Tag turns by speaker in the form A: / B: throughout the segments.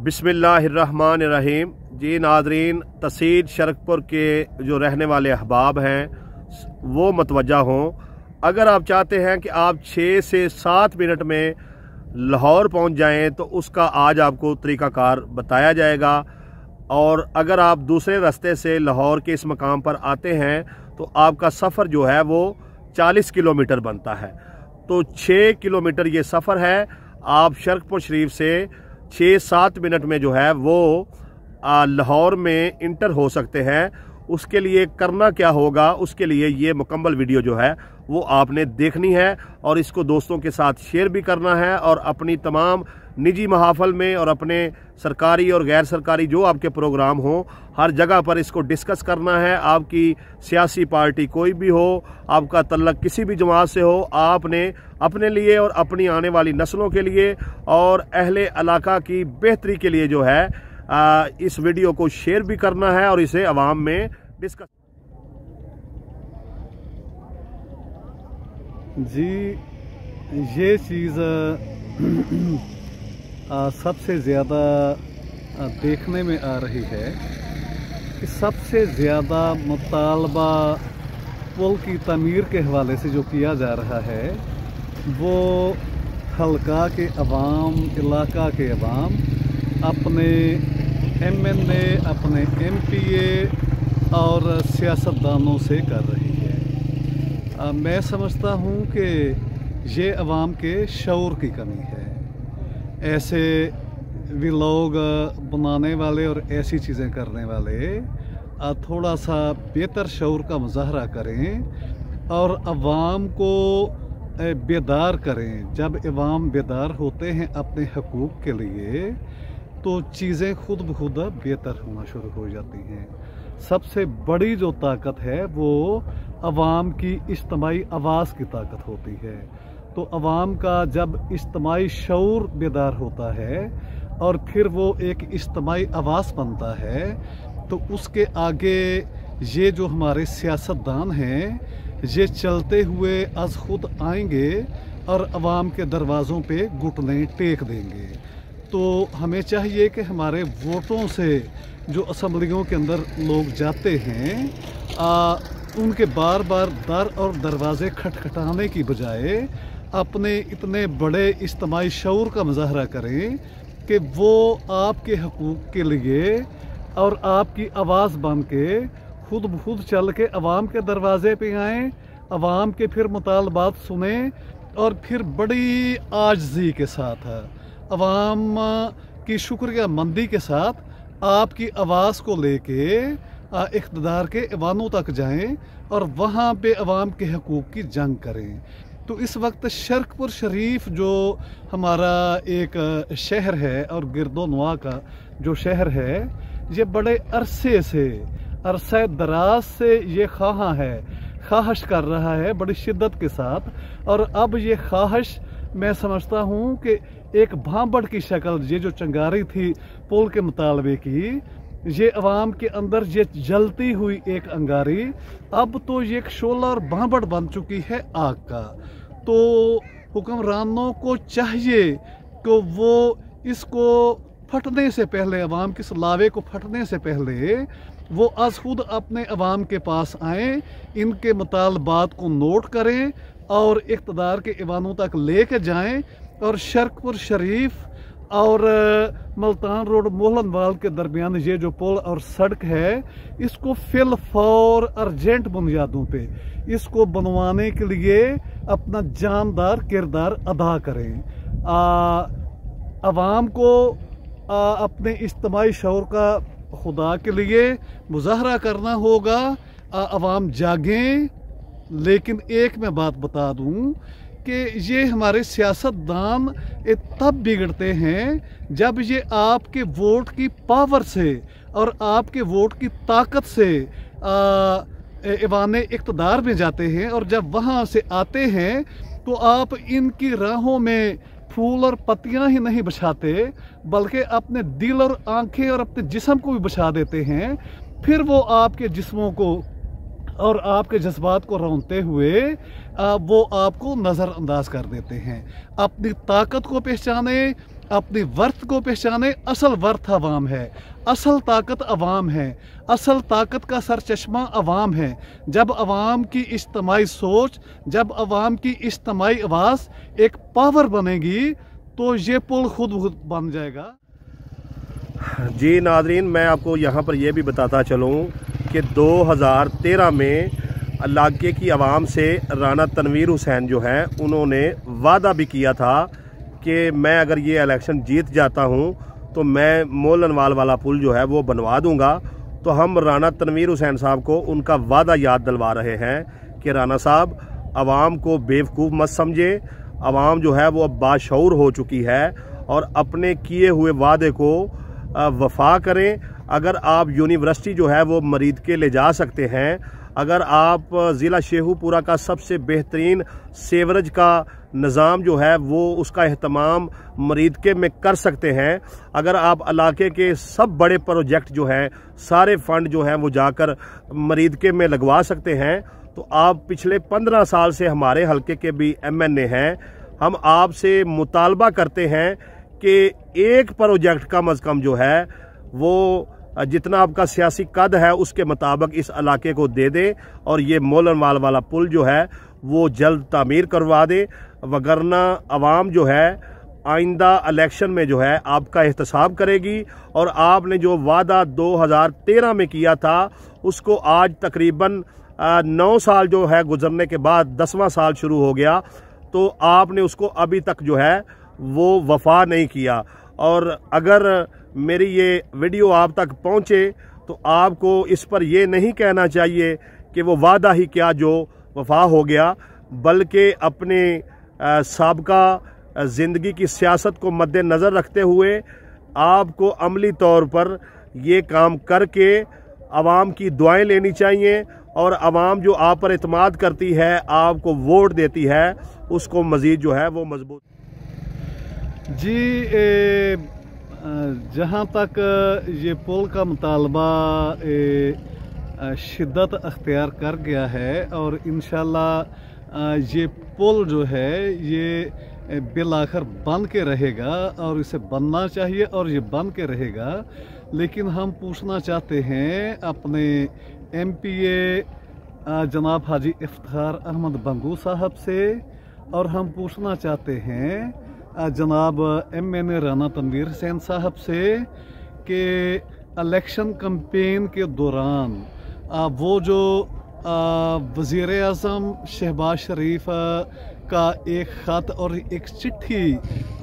A: बिस्मिल्लाहिर्रहमानिर्रहीम। जी नाज़रीन, तहसील शरकपुर के जो रहने वाले अहबाब हैं वो मतवज्जा हों। अगर आप चाहते हैं कि आप 6 से 7 मिनट में लाहौर पहुंच जाएं तो उसका आज आपको तरीक़ाकार बताया जाएगा। और अगर आप दूसरे रास्ते से लाहौर के इस मकाम पर आते हैं तो आपका सफ़र जो है वो 40 किलोमीटर बनता है। तो 6 किलोमीटर ये सफ़र है। आप शरकपुर शरीफ से 6-7 मिनट में जो है वो लाहौर में इंटर हो सकते हैं। उसके लिए करना क्या होगा, उसके लिए ये मुकम्मल वीडियो जो है वो आपने देखनी है और इसको दोस्तों के साथ शेयर भी करना है और अपनी तमाम निजी महाफल में और अपने सरकारी और गैर सरकारी जो आपके प्रोग्राम हो हर जगह पर इसको डिस्कस करना है। आपकी सियासी पार्टी कोई भी हो, आपका तल्लक किसी भी जमात से हो, आपने अपने लिए और अपनी आने वाली नस्लों के लिए और अहले इलाका की बेहतरी के लिए जो है इस वीडियो को शेयर भी करना है और इसे अवाम में डिस्कस।
B: जी, ये चीज़ सबसे ज़्यादा देखने में आ रही है कि सबसे ज़्यादा मुतालबा पुल की तमीर के हवाले से जो किया जा रहा है वो हल्का के अवाम, इलाका के अवाम अपने MNA, अपने MPA और सियासतदानों से कर रही है। मैं समझता हूँ कि ये अवाम के शऊर की कमी है। ऐसे व्लॉग बनाने वाले और ऐसी चीज़ें करने वाले थोड़ा सा बेहतर शऊर का मुजाहरा करें और अवाम को बेदार करें। जब अवाम बेदार होते हैं अपने हकूक़ के लिए तो चीज़ें खुद ब खुद बेहतर होना शुरू हो जाती हैं। सबसे बड़ी जो ताकत है वो अवाम की इज्तिमाई आवाज़ की ताकत होती है। तो अवाम का जब इज्तिमाई शऊर बेदार होता है और फिर वो एक इज्तिमाई आवाज़ बनता है तो उसके आगे ये जो हमारे सियासतदान हैं ये चलते हुए अज खुद आएंगे और अवाम के दरवाज़ों पे घुटने टेक देंगे। तो हमें चाहिए कि हमारे वोटों से जो असम्बलियों के अंदर लोग जाते हैं उनके बार बार दर और दरवाज़े खटखटाने की बजाय अपने इतने बड़े इज्तिमाई शऊर का मुजाहरा करें कि वो आपके हकूक़ के लिए और आपकी आवाज़ बन के खुद ब खुद चल के अवाम के दरवाज़े पे आएँ, अवाम के फिर मुतालबात सुने और फिर बड़ी आजिज़ी के साथ अवाम की शुक्रिया मंदी के साथ आपकी आवाज़ को लेके इक़्तिदार के ऐवानों तक जाएं और वहाँ पे अवाम के हकूक़ की जंग करें। तो इस वक्त शरकपुर शरीफ जो हमारा एक शहर है और गिरदोनवा का जो शहर है ये बड़े अरसे दराज से ये ख्वाहिश कर रहा है बड़ी शिद्दत के साथ। और अब ये ख्वाहिश मैं समझता हूँ कि एक भांबड़ की शक्ल, ये जो चंगारी थी पुल के मुतालबे की, ये अवाम के अंदर ये जलती हुई एक अंगारी अब तो ये एक शोला और भांबड़ बन चुकी है आग का। तो हुक्मरानों को चाहिए कि वो इसको फटने से पहले, अवाम के इस लावे को फटने से पहले वो आज खुद अपने अवाम के पास आएँ, इनके मुतालबात को नोट करें और इक़्तिदार के ऐवानों तक लेके जाएं और शरकपुर शरीफ और मुल्तान रोड मोहलनवाल के दरमियान ये जो पुल और सड़क है इसको फिल फौर अर्जेंट बुनियादों पे इसको बनवाने के लिए अपना जानदार किरदार अदा करें। अवाम को अपने इज्तिमाई शऊर का खुदा के लिए मुजाहरा करना होगा। अवाम जागें। लेकिन एक मैं बात बता दूं कि ये हमारे सियासतदान तब बिगड़ते हैं जब ये आपके वोट की पावर से और आपके वोट की ताकत से ऐवाने इक़्तिदार में जाते हैं और जब वहाँ से आते हैं तो आप इनकी राहों में फूल और पत्तियां ही नहीं बिछाते बल्कि अपने दिल और आंखें और अपने जिस्म को भी बिछा देते हैं। फिर वो आपके जिस्मों को और आपके जज्बात को रौंदते हुए वो आपको नज़रअंदाज कर देते हैं। अपनी ताकत को पहचाने, अपनी वर्थ को पहचाने। असल वर्थ अवाम है, असल ताकत अवाम है, असल ताकत का सरचश्मा अवाम है। जब अवाम की इज्तमाई सोच, जब अवाम की इज्तमाई आवाज़ एक पावर बनेगी तो ये पुल खुद बन जाएगा।
A: जी नाज़रीन, मैं आपको यहाँ पर यह भी बताता चलूँ कि 2013 में इलाके की आवाम से राना तनवीर हुसैन जो है उन्होंने वादा भी किया था कि मैं अगर ये इलेक्शन जीत जाता हूँ तो मैं मोलनवाल वाला पुल जो है वो बनवा दूंगा। तो हम राना तनवीर हुसैन साहब को उनका वादा याद दिलवा रहे हैं कि राना साहब, आवाम को बेवकूफ़ मत समझे। आवाम जो है वो अब बाशऊर हो चुकी है और अपने किए हुए वादे को वफा करें। अगर आप यूनिवर्सिटी जो है वो मरीद के ले जा सकते हैं, अगर आप ज़िला शेखुपुरा का सबसे बेहतरीन सेवरेज का निज़ाम जो है वो उसका अहतमाम मरीद के में कर सकते हैं, अगर आप इलाके के सब बड़े प्रोजेक्ट जो हैं सारे फंड जो हैं वो जाकर मरीद के में लगवा सकते हैं, तो आप पिछले 15 साल से हमारे हलके के भी MNA हैं। हम आपसे मुतालबा करते हैं कि एक प्रोजेक्ट कम अज़ कम जो है वो जितना आपका सियासी कद है उसके मुताबिक इस इलाके को दे दे और ये मोलनवाल वाला पुल जो है वो जल्द तामीर करवा दे। वगरना आवाम जो है आइंदा इलेक्शन में जो है आपका एहतसाब करेगी और आपने जो वादा 2013 में किया था उसको आज तकरीबन 9 साल जो है गुजरने के बाद 10वां साल शुरू हो गया, तो आपने उसको अभी तक जो है वो वफा नहीं किया। और अगर मेरी ये वीडियो आप तक पहुंचे तो आपको इस पर ये नहीं कहना चाहिए कि वो वादा ही क्या जो वफा हो गया, बल्कि अपने साबका ज़िंदगी की सियासत को मद्देनज़र रखते हुए आपको अमली तौर पर ये काम करके आवाम की दुआएं लेनी चाहिए और आवाम जो आप पर एतमाद करती है, आपको वोट देती है, उसको मज़ीद जो है वो मजबूत।
B: जी, जहाँ तक ये पुल का मुतालबा शिद्दत अख्तियार कर गया है और इंशाल्लाह ये पुल जो है ये बिल आखिर बन के रहेगा और इसे बनना चाहिए और ये बन के रहेगा। लेकिन हम पूछना चाहते हैं अपने MPA जनाब हाजी इफ्तिखार अहमद बंगू साहब से, और हम पूछना चाहते हैं जनाब MNA राना तनवीर हुसैन साहब से कि इलेक्शन कैंपेन के दौरान वो जो वज़ीर आज़म शहबाज शरीफ का एक ख़त और एक चिट्ठी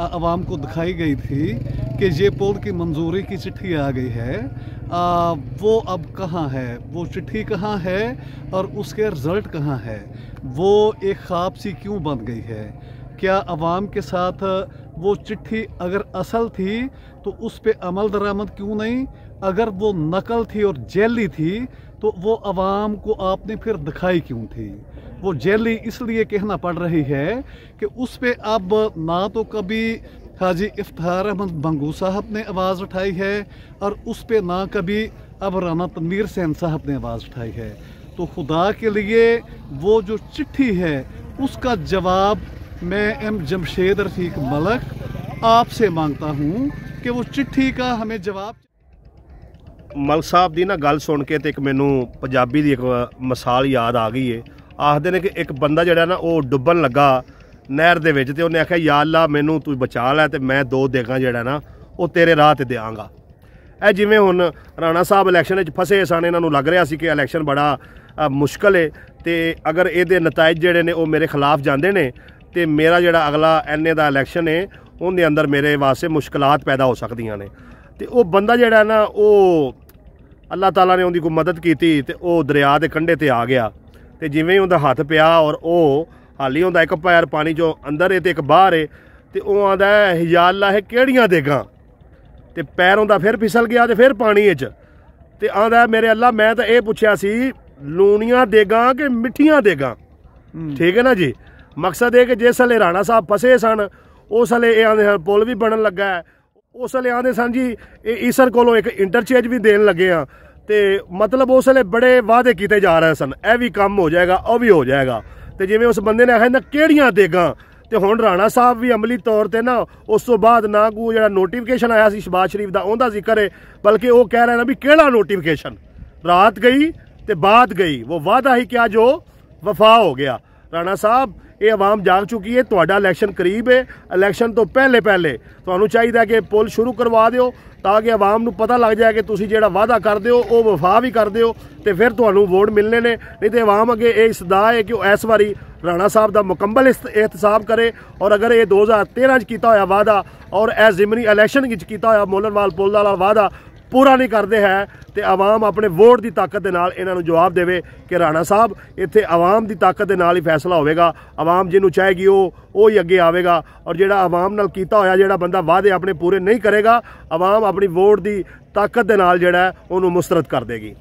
B: आवाम को दिखाई गई थी कि ये पुल की मंजूरी की चिट्ठी आ गई है, वो अब कहाँ है, वो चिट्ठी कहाँ है और उसके रिज़ल्ट कहाँ है? वो एक ख्वाब सी क्यों बन गई है? क्या आवाम के साथ वो चिट्ठी अगर असल थी तो उस पर अमल दरामद क्यों नहीं? अगर वो नकल थी और जेली थी तो वो आवाम को आपने फिर दिखाई क्यों थी? वो जेली इसलिए कहना पड़ रही है कि उस पर अब ना तो कभी हाजी इफ्तिखार अहमद बंगू साहब ने आवाज़ उठाई है और उस पर ना कभी अब राना तनवीर हुसैन साहब ने आवाज़ उठाई है। तो खुदा के लिए वो जो चिट्ठी है उसका जवाब मैं M जमशेद रफीक मलक आपसे मांगता हूँ कि वो चिट्ठी का हमें जवाब।
A: मलक साहब की ना गल सुन के तो एक मैनू पंजाबी की एक मिसाल याद आ गई है। आखते ने कि एक बंदा जड़ा ना वो डुब्बन लगा नहर दे विच ते उन्हें आख्या या अल्लाह मैनू तू बचा लै ते मैं 2 देगां जड़ा ना वो तेरे राह ते देंगा। ए जिवें हुण राणा साहब इलैक्शन फसे सन, इन्हों लग रहा सी कि इलैक्शन बड़ा मुश्किल है तो अगर ये नताइज जड़े ने वो मेरे खिलाफ जाते हैं तो मेरा जड़ा अगला NA का इलैक्शन है उनके अंदर मेरे वास्ते मुश्किलात पैदा हो सकदियां ने। तो वो बंदा जड़ा ना वो अल्लाह ताला ने उनकी कोई मदद की तो वो दरिया के कंढे ते आ गया। तो जिवें ही उनका हाथ पिया और वो हाली उनका एक पैर पानी चो अंदर है तो एक बाहर है, तो वो आंदा है या अल्लाह है केड़ियां देगां, तो पैर उनका फिर फिसल गया तो फिर पानी तो आंदा है मेरे अल्लाह मैं तो ये पूछा सी लूनियां देगां कि मिठियां देगां। ठीक है ना जी। मकसद है कि जिस हले राणा साहब फसे सन उस हले ये आंदे पुल भी बनन लगा है, उस हले आंदे सन जी ईसर कोलों एक इंटरचेंज भी देन लगे हाँ, तो मतलब उस हले बड़े वादे किए जा रहे सन, यह भी काम हो जाएगा वह भी हो जाएगा। तो जिवें उस बंदे ने आखिया ना केड़ियां देगां, ਤੇ ਹੁਣ ਰਾਣਾ ਸਾਹਿਬ ਵੀ ਅਮਲੀ ਤੌਰ ਤੇ ਨਾ ਉਸ ਤੋਂ ਬਾਅਦ ਨਾ ਕੋਈ ਜਿਹੜਾ ਨੋਟੀਫਿਕੇਸ਼ਨ ਆਇਆ ਸੀ ਸ਼ਹਿਬਾਜ਼ ਸ਼ਰੀਫ ਦਾ ਉਹਦਾ ਜ਼ਿਕਰ ਹੈ, ਬਲਕਿ ਉਹ ਕਹਿ ਰਹੇ ਨੇ ਵੀ ਕਿਹੜਾ ਨੋਟੀਫਿਕੇਸ਼ਨ, ਰਾਤ ਗਈ ਤੇ ਬਾਤ ਗਈ, वो वादा ही क्या जो वफा हो गया। राणा साहब ये आवाम जाग चुकी है, ਤੁਹਾਡਾ ਇਲੈਕਸ਼ਨ ਕਰੀਬ ਹੈ, ਇਲੈਕਸ਼ਨ ਤੋਂ ਪਹਿਲੇ ਤੁਹਾਨੂੰ ਚਾਹੀਦਾ ਕਿ ਪੁੱਲ ਸ਼ੁਰੂ ਕਰਵਾ ਦਿਓ ਤਾਂ ਕਿ ਆਵਾਮ ਨੂੰ ਪਤਾ ਲੱਗ ਜਾਏ ਕਿ ਤੁਸੀਂ ਜਿਹੜਾ ਵਾਅਦਾ ਕਰਦੇ ਹੋ ਉਹ ਵਫਾ ਵੀ ਕਰਦੇ ਹੋ ਤੇ ਫਿਰ ਤੁਹਾਨੂੰ ਵੋਟ ਮਿਲਣੇ ਨੇ। ਨਹੀਂ ਤੇ ਆਵਾਮ ਅੱਗੇ ਇਹ ਸਦਾ ਹੈ ਕਿ ਉਹ ਇਸ ਵਾਰੀ ਰਾਣਾ ਸਾਹਿਬ ਦਾ ਮੁਕੰਮਲ ਇਹਤਸਾਬ करे और अगर ये 2013 ਕੀਤਾ ਹੋਇਆ ਵਾਅਦਾ और ਇਹ ਜ਼ਿਮਨੀ ਇਲੈਕਸ਼ਨ ਵਿੱਚ ਕੀਤਾ ਹੋਇਆ ਮੋਲਨਵਾਲ ਪੁੱਲ ਦਾ ਵਾਅਦਾ पूरा नहीं करते हैं तो आवाम अपने वोट की ताकत के नाल इन्हां नूं जवाब देवे कि राणा साहब इत्थे आवाम की ताकत के नाल ही फैसला होवेगा। आवाम जिन्हों चाहेगी वो ही अगे आवेगा और जिहड़ा आवाम नाल कीता होया जिहड़ा बंदा वादे अपने पूरे नहीं करेगा आवाम अपनी वोट की ताकत के नाल जिहड़ा उहनूं मुस्तरद कर देगी।